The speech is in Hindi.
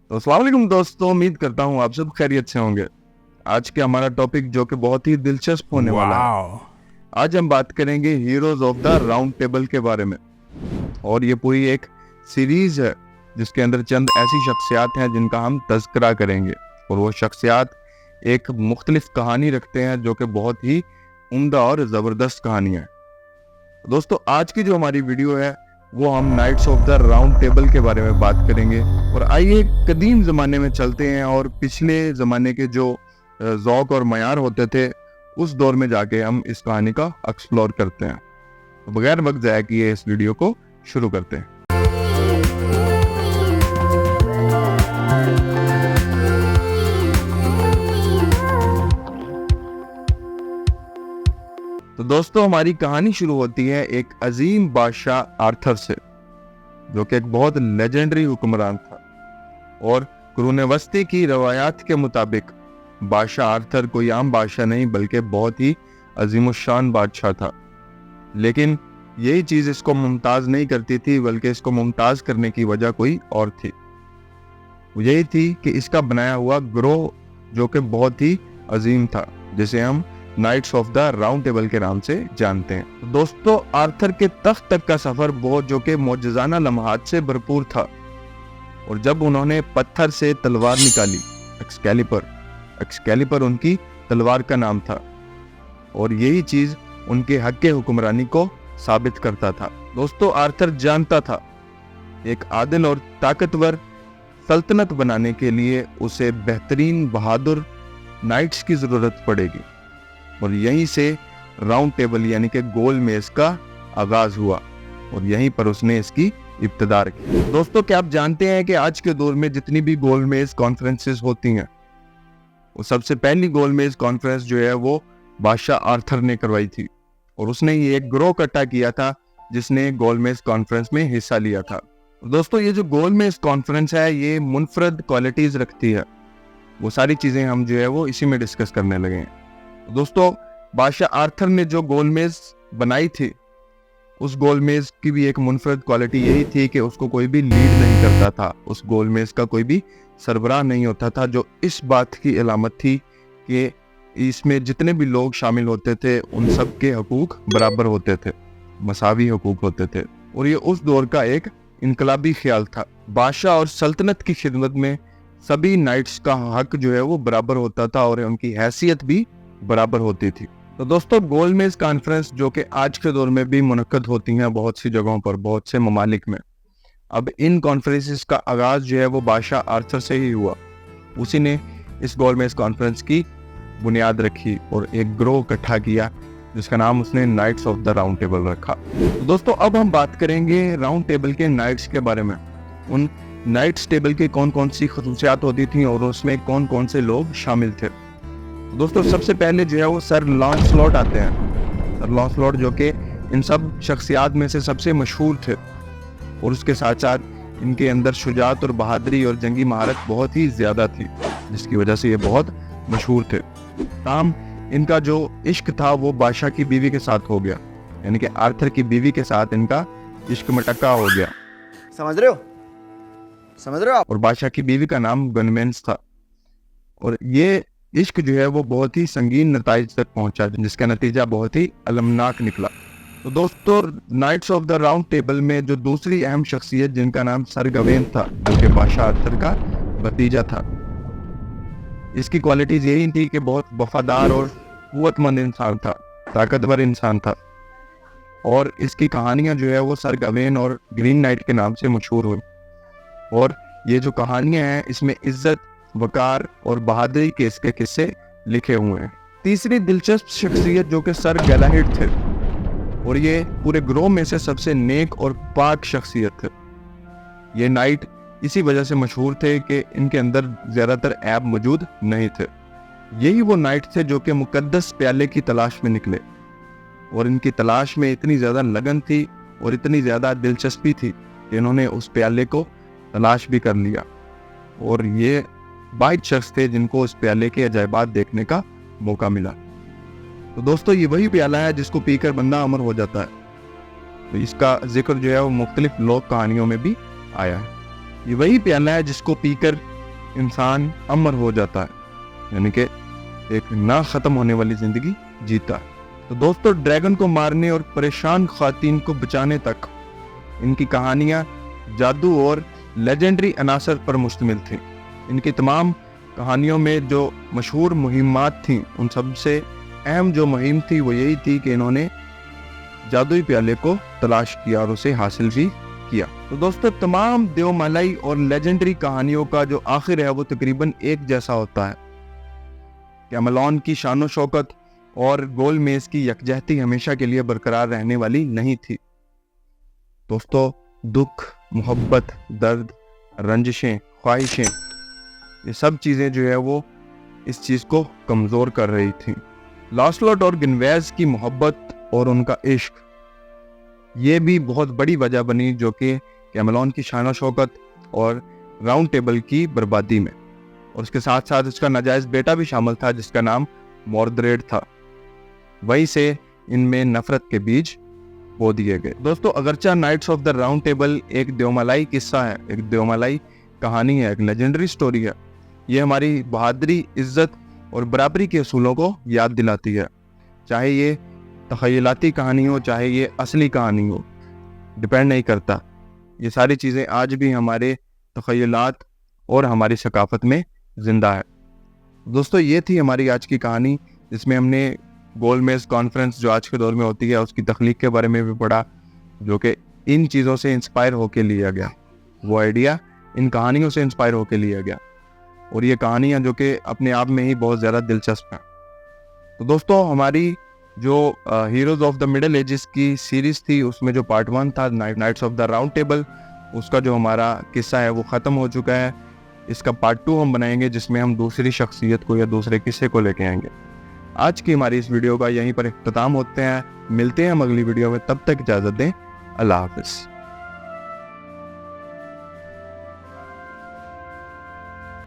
तो अस्सलाम वालेकुम दोस्तों, उम्मीद करता हूँ आप सब खैरियत से होंगे। आज के हमारा टॉपिक जो कि बहुत ही दिलचस्प होने वाला है। वाओ। आज हम बात करेंगे heroes of the round table के बारे में। और ये पूरी एक सीरीज है जिसके अंदर चंद ऐसी शख्सियात हैं जिनका हम तज़किरा करेंगे। और वो शख्सियात एक मुख्तलिफ कहानी रखते हैं जो कि बहुत ही उम्दा और ज़बरदस्त कहानियाँ हैं। दोस्तों, आज की जो हमारी वीडियो है वो हम knights of the round table के बारे में बात करेंगे। और आइए कदीम ज़माने में चलते हैं और पिछले ज़माने के जो ज़ौक़ और मयार होते थे उस दौर में जाके हम इस कहानी का एक्सप्लोर करते हैं। तो बगैर वक्त ज़ाया किए इस वीडियो को शुरू करते हैं। तो दोस्तों, हमारी कहानी शुरू होती है एक अजीम बादशाह आर्थर से, जो कि एक बहुत लेजेंडरी हुक्मरान था। और कुरून वस्ती की रवायात के मुताबिक बादशाह आर्थर कोई आम बादशाह नहीं बल्कि बहुत ही अजीमुशान बादशाह था। लेकिन यही चीज़ इसको मुमताज़ नहीं करती थी, बल्कि इसको मुमताज़ करने की वजह कोई और थी। वो यही थी कि इसका बनाया हुआ ग्रोह जो कि बहुत ही अजीम था, जिसे हम knights of the round table के नाम से जानते हैं। तो दोस्तों, आर्थर के तख्त तक का सफर बहुत जो कि मौजज़ाना लम्हात से भरपूर था। और जब उन्होंने पत्थर से तलवार निकाली, एक्सकैलिपर उनकी तलवार का नाम था, और यही चीज उनके हक के हुक्मरानी को साबित करता था। दोस्तों, आर्थर जानता था एक आदिल और ताकतवर सल्तनत बनाने के लिए उसे बेहतरीन बहादुर नाइट्स की जरूरत पड़ेगी। और यहीं से राउंड टेबल यानी कि गोल मेज का आगाज हुआ और यहीं पर उसने इसकी इब्तिदा की। दोस्तों, क्या आप जानते हैं कि आज के दौर में जितनी भी गोल मेज कॉन्फ्रेंसेस होती हैं, वो सबसे पहली गोल मेज कॉन्फ्रेंस जो है वो बादशाह आर्थर ने करवाई थी। और उसने ये एक ग्रोह इकट्ठा किया था जिसने गोल मेज कॉन्फ्रेंस में हिस्सा लिया था। दोस्तों, ये जो गोल मेज कॉन्फ्रेंस है ये मुनफरद क्वालिटीज रखती है। वो सारी चीजें हम जो है वो इसी में डिस्कस करने लगे हैं। दोस्तों, बादशाह आर्थर ने जो गोल मेज बनाई थी, उस गोल मेज की भी एक मुनफरद क्वालिटी यही थी कि उसको कोई भी लीड नहीं करता था, उस गोल मेज का कोई भी सरबराह नहीं होता था, जो इस बात की अलामत थी कि इसमें जितने भी लोग शामिल होते थे उन सब के हकूक बराबर होते थे, मसावी हकूक होते थे। और ये उस दौर का एक इनकलाबी ख्याल था। बादशाह और सल्तनत की खिदमत में सभी नाइट्स का हक जो है वो बराबर होता था और उनकी हैसियत भी बराबर होती थी। तो दोस्तों, गोल मेज कॉन्फ्रेंस जो कि आज के दौर में भी मुनक्कद होती हैं बहुत सी जगहों पर, बहुत से ममालिक में। अब इन कॉन्फ्रेंसेस का आगाज जो है वो बादशाह आर्थर से ही हुआ। उसी ने इस गोल मेज कॉन्फ्रेंस की बुनियाद रखी और एक ग्रोह इकट्ठा किया जिसका नाम उसने knights of the round table रखा। तो दोस्तों, अब हम बात करेंगे राउंड टेबल के नाइट्स के बारे में। उन नाइट्स टेबल के कौन कौन सी खसूसियात होती थी और उसमें कौन कौन से लोग शामिल थे। दोस्तों, सबसे पहले जो है वो सर लॉन्सलॉट आते हैं। सर लॉन्सलॉट जो कि इन सब शख्सियात में से सबसे मशहूर थे, और उसके साथ साथ इनके अंदर शुजात और बहादुरी और जंगी महारत बहुत ही ज्यादा थी, जिसकी वजह से ये बहुत मशहूर थे। ताम इनका जो इश्क था वो बादशाह की बीवी के साथ हो गया, यानी कि आर्थर की बीवी के साथ इनका इश्क मटक्का हो गया। समझ रहे हो आप? और बादशाह की बीवी का नाम गनमेंस था। और ये इश्क जो है वो बहुत ही संगीन नताइज तक पहुंचा, जिसका नतीजा बहुत ही अलमनाक निकला। तो दोस्तों, knights of the round table में जो दूसरी अहम शख्सियत जिनका नाम सर गवेन था, जो कि बादशाह आर्थर का भतीजा था, इसकी क्वालिटीज यही थी कि बहुत वफादार और कुव्वतमंद इंसान था, ताकतवर इंसान था। और इसकी कहानियां जो है वो सर गवेन और ग्रीन नाइट के नाम से मशहूर हुई। और ये जो कहानियां हैं इसमें इज्जत, वकार और बहादुरी के इसके किस्से लिखे हुए हैं। तीसरी दिलचस्प शख्सियत जो कि सर गैलाहिड थे, और ये पूरे ग्रोह में से सबसे नेक और पाक शख्सियत थे। ये नाइट इसी वजह से मशहूर थे कि इनके अंदर ज्यादातर ऐब मौजूद नहीं थे। यही वो नाइट थे जो कि मुकद्दस प्याले की तलाश में निकले, और इनकी तलाश में इतनी ज्यादा लगन थी और इतनी ज्यादा दिलचस्पी थी कि इन्होंने उस प्याले को तलाश भी कर लिया। और ये 22 शख्स थे जिनको उस प्याले के अजायबात देखने का मौका मिला। तो दोस्तों, ये वही प्याला है जिसको पीकर बंदा अमर हो जाता है। तो इसका जिक्र जो है वो मुख्तलिफ लोक कहानियों में भी आया है। ये वही प्याला है जिसको पीकर इंसान अमर हो जाता है, यानी कि एक ना खत्म होने वाली जिंदगी जीता है। तो दोस्तों, ड्रैगन को मारने और परेशान खातीन को बचाने तक इनकी कहानियां जादू और लेजेंडरी अनासर पर मुश्तमिल थी। इनकी तमाम कहानियों में जो मशहूर मुहिमात थीं, उन सबसे अहम जो मुहिम थी वो यही थी कि इन्होंने जादुई प्याले को तलाश किया और उसे हासिल भी किया। तो दोस्तों, तमाम देवमालाई और लेजेंडरी कहानियों का जो आखिर है वो तकरीबन एक जैसा होता है। कैमलॉन की शानो शौकत और गोलमेज की यकजहती हमेशा के लिए बरकरार रहने वाली नहीं थी। दोस्तों, दुख, मोहब्बत, दर्द, रंजिशें, ख्वाहिशें, ये सब चीज़ें जो है वो इस चीज़ को कमज़ोर कर रही थी। लांसलॉट और गिनवेज की मोहब्बत और उनका इश्क, ये भी बहुत बड़ी वजह बनी जो कि कैमलॉन की शानो शौकत और राउंड टेबल की बर्बादी में, और उसके साथ साथ इसका नाजायज़ बेटा भी शामिल था जिसका नाम मॉर्द्रेड था। वहीं से इनमें नफरत के बीज बो दिए गए। दोस्तों, अगरचा knights of the round table एक देवमालाई किस्सा है, एक देवमालाई कहानी है, एक लेजेंडरी स्टोरी है। ये हमारी बहादुरी, इज्जत और बराबरी के असूलों को याद दिलाती है। चाहे ये तख़य्युलाती कहानी हो, चाहे ये असली कहानी हो, डिपेंड नहीं करता। ये सारी चीज़ें आज भी हमारे तख़य्युलात और हमारी सकाफत में जिंदा है। दोस्तों, ये थी हमारी आज की कहानी, जिसमें हमने गोलमेज कॉन्फ्रेंस जो आज के दौर में होती है उसकी तख्लीक के बारे में भी पढ़ा, जो कि इन चीज़ों से इंस्पायर होके लिया गया। वो आइडिया इन कहानियों से इंस्पायर होके लिया गया, और ये कहानियाँ जो कि अपने आप में ही बहुत ज़्यादा दिलचस्प हैं। तो दोस्तों, हमारी जो heroes of the middle ages की सीरीज़ थी उसमें जो पार्ट 1 था knights of the round table, उसका जो हमारा किस्सा है वो ख़त्म हो चुका है। इसका पार्ट 2 हम बनाएंगे जिसमें हम दूसरी शख्सियत को या दूसरे किस्से को लेके आएंगे। आज की हमारी इस वीडियो का यहीं पर इख्तिताम होते हैं। मिलते हैं हम अगली वीडियो में, तब तक इजाज़त दें। अल्लाह हाफ़िज़।